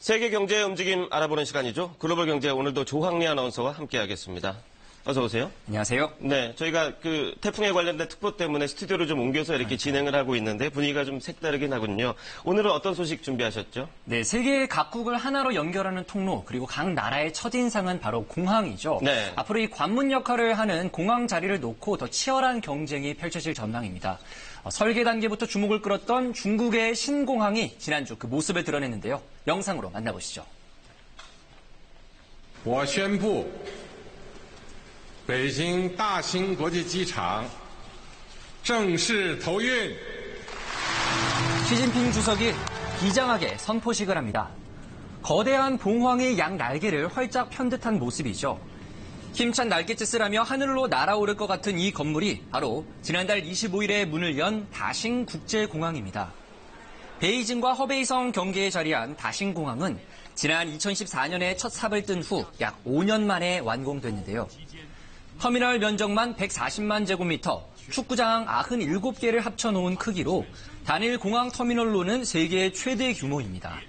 세계 경제의 움직임 알아보는 시간이죠. 글로벌 경제 오늘도 조황리 아나운서와 함께하겠습니다. 어서 오세요. 안녕하세요. 네, 저희가 태풍에 관련된 특보 때문에 스튜디오를 좀 옮겨서 이렇게 진행을 하고 있는데 분위기가 좀 색다르긴 하군요. 오늘은 어떤 소식 준비하셨죠? 네, 세계 각국을 하나로 연결하는 통로 그리고 각 나라의 첫인상은 바로 공항이죠. 네. 앞으로 이 관문 역할을 하는 공항 자리를 놓고 더 치열한 경쟁이 펼쳐질 전망입니다. 설계 단계부터 주목을 끌었던 중국의 신공항이 지난주 그 모습을 드러냈는데요. 영상으로 만나보시죠. 我宣布北京大兴国际机场正式投运. 시진핑 주석이 비장하게 선포식을 합니다. 거대한 봉황의 양 날개를 활짝 편 듯한 모습이죠. 힘찬 날갯짓을 하며 하늘로 날아오를 것 같은 이 건물이 바로 지난달 25일에 문을 연 다싱국제공항입니다. 베이징과 허베이성 경계에 자리한 다싱공항은 지난 2014년에 첫 삽을 뜬 후 약 5년 만에 완공됐는데요. 터미널 면적만 140만 제곱미터, 축구장 97개를 합쳐놓은 크기로 단일 공항 터미널로는 세계 최대 규모입니다.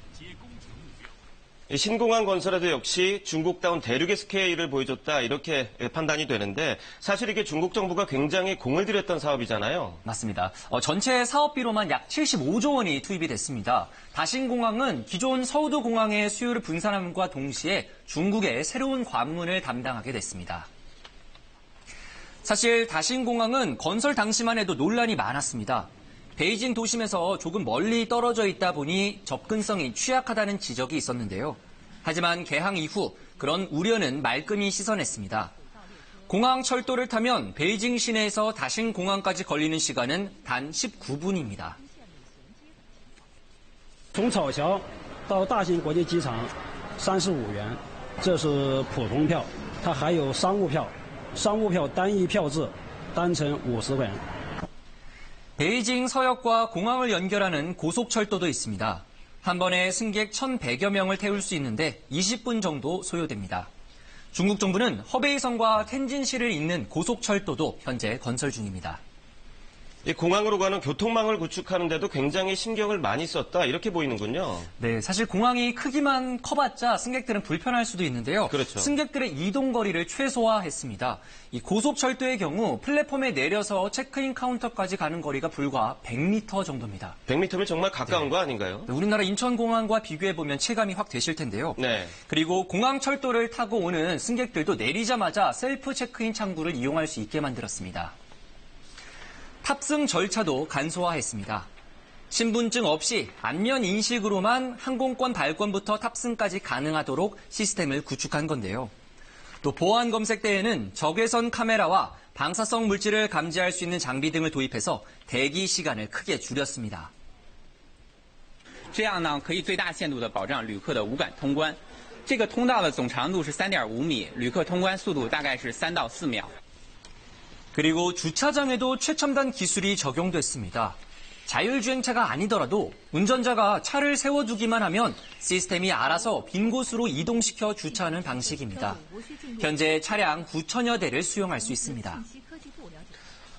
신공항 건설에도 역시 중국다운 대륙의 스케일을 보여줬다 이렇게 판단이 되는데 사실 이게 중국 정부가 굉장히 공을 들였던 사업이잖아요. 맞습니다. 전체 사업비로만 약 75조 원이 투입이 됐습니다. 다싱공항은 기존 서우드공항의 수요를 분산함과 동시에 중국의 새로운 관문을 담당하게 됐습니다. 사실 다싱공항은 건설 당시만 해도 논란이 많았습니다. 베이징 도심에서 조금 멀리 떨어져 있다 보니 접근성이 취약하다는 지적이 있었는데요. 하지만 개항 이후 그런 우려는 말끔히 씻어냈습니다. 공항 철도를 타면 베이징 시내에서 다싱공항까지 걸리는 시간은 단 19분입니다. 从草桥到大兴国际机场35元，这是普通票，它还有商务票，商务票单一票制，单程50元。 베이징 서역과 공항을 연결하는 고속철도도 있습니다. 한 번에 승객 1,100여 명을 태울 수 있는데 20분 정도 소요됩니다. 중국 정부는 허베이성과 텐진시를 잇는 고속철도도 현재 건설 중입니다. 이 공항으로 가는 교통망을 구축하는데도 굉장히 신경을 많이 썼다 이렇게 보이는군요. 네, 사실 공항이 크기만 커봤자 승객들은 불편할 수도 있는데요. 그렇죠. 승객들의 이동 거리를 최소화했습니다. 이 고속철도의 경우 플랫폼에 내려서 체크인 카운터까지 가는 거리가 불과 100m 정도입니다. 100m면 정말 가까운 거 아닌가요? 우리나라 인천공항과 비교해보면 체감이 확 되실 텐데요. 네. 그리고 공항철도를 타고 오는 승객들도 내리자마자 셀프 체크인 창구를 이용할 수 있게 만들었습니다. 탑승 절차도 간소화했습니다. 신분증 없이 안면 인식으로만 항공권 발권부터 탑승까지 가능하도록 시스템을 구축한 건데요. 또 보안 검색 때에는 적외선 카메라와 방사성 물질을 감지할 수 있는 장비 등을 도입해서 대기 시간을 크게 줄였습니다. 这样呢，可以最大限度地保障旅客的无感通关。这个通道的总长度是3.5米，旅客通关速度大概是3到4秒。 그리고 주차장에도 최첨단 기술이 적용됐습니다. 자율주행차가 아니더라도 운전자가 차를 세워두기만 하면 시스템이 알아서 빈 곳으로 이동시켜 주차하는 방식입니다. 현재 차량 9천여 대를 수용할 수 있습니다.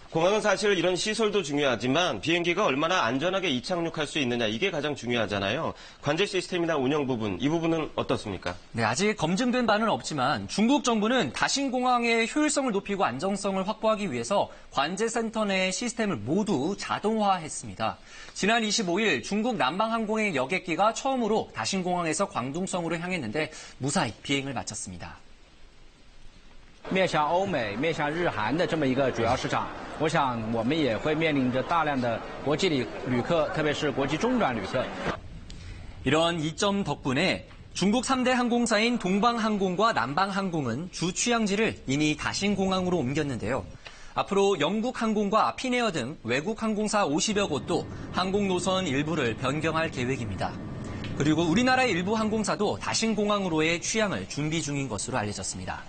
공항은 사실 이런 시설도 중요하지만 비행기가 얼마나 안전하게 이착륙할 수 있느냐 이게 가장 중요하잖아요. 관제 시스템이나 운영 부분, 이 부분은 어떻습니까? 네, 아직 검증된 바는 없지만 중국 정부는 다싱공항의 효율성을 높이고 안정성을 확보하기 위해서 관제센터 내 시스템을 모두 자동화했습니다. 지난 25일 중국 남방항공의 여객기가 처음으로 다싱공항에서 광둥성으로 향했는데 무사히 비행을 마쳤습니다. 面向欧美、面向日韩的这么一个主要市场，我想我们也会面临着大量的国际旅客，特别是国际中转旅客。 이런 이점 덕분에 중국 3대 항공사인 동방항공과 남방항공은 주 취향지를 이미 다싱공항으로 옮겼는데요. 앞으로 영국항공과 피네어 등 외국 항공사 50여 곳도 항공 노선 일부를 변경할 계획입니다. 그리고 우리나라의 일부 항공사도 다싱공항으로의 취향을 준비 중인 것으로 알려졌습니다.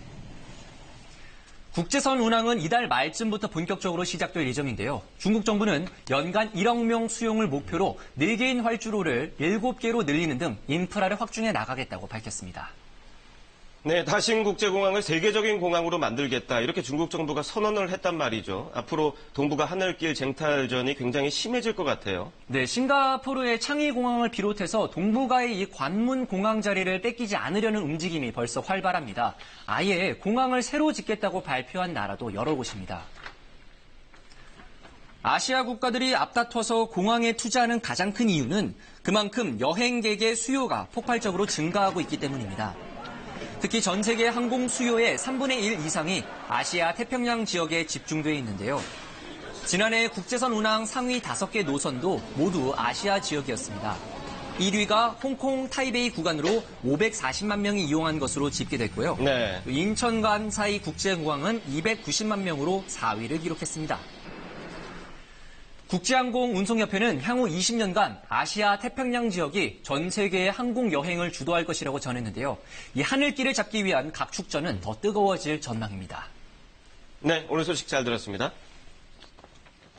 국제선 운항은 이달 말쯤부터 본격적으로 시작될 예정인데요. 중국 정부는 연간 1억 명 수용을 목표로 4개인 활주로를 7개로 늘리는 등 인프라를 확충해 나가겠다고 밝혔습니다. 네, 다신국제공항을 세계적인 공항으로 만들겠다. 이렇게 중국 정부가 선언을 했단 말이죠. 앞으로 동북아 하늘길 쟁탈전이 굉장히 심해질 것 같아요. 네, 싱가포르의 창의공항을 비롯해서 동북아의 이 관문 공항 자리를 뺏기지 않으려는 움직임이 벌써 활발합니다. 아예 공항을 새로 짓겠다고 발표한 나라도 여러 곳입니다. 아시아 국가들이 앞다퉈서 공항에 투자하는 가장 큰 이유는 그만큼 여행객의 수요가 폭발적으로 증가하고 있기 때문입니다. 특히 전 세계 항공 수요의 3분의 1 이상이 아시아 태평양 지역에 집중되어 있는데요. 지난해 국제선 운항 상위 5개 노선도 모두 아시아 지역이었습니다. 1위가 홍콩 타이베이 구간으로 540만 명이 이용한 것으로 집계됐고요. 네. 인천 관사이 국제공항은 290만 명으로 4위를 기록했습니다. 국제항공운송협회는 향후 20년간 아시아 태평양 지역이 전 세계의 항공 여행을 주도할 것이라고 전했는데요. 이 하늘길을 잡기 위한 각축전은 더 뜨거워질 전망입니다. 네, 오늘 소식 잘 들었습니다.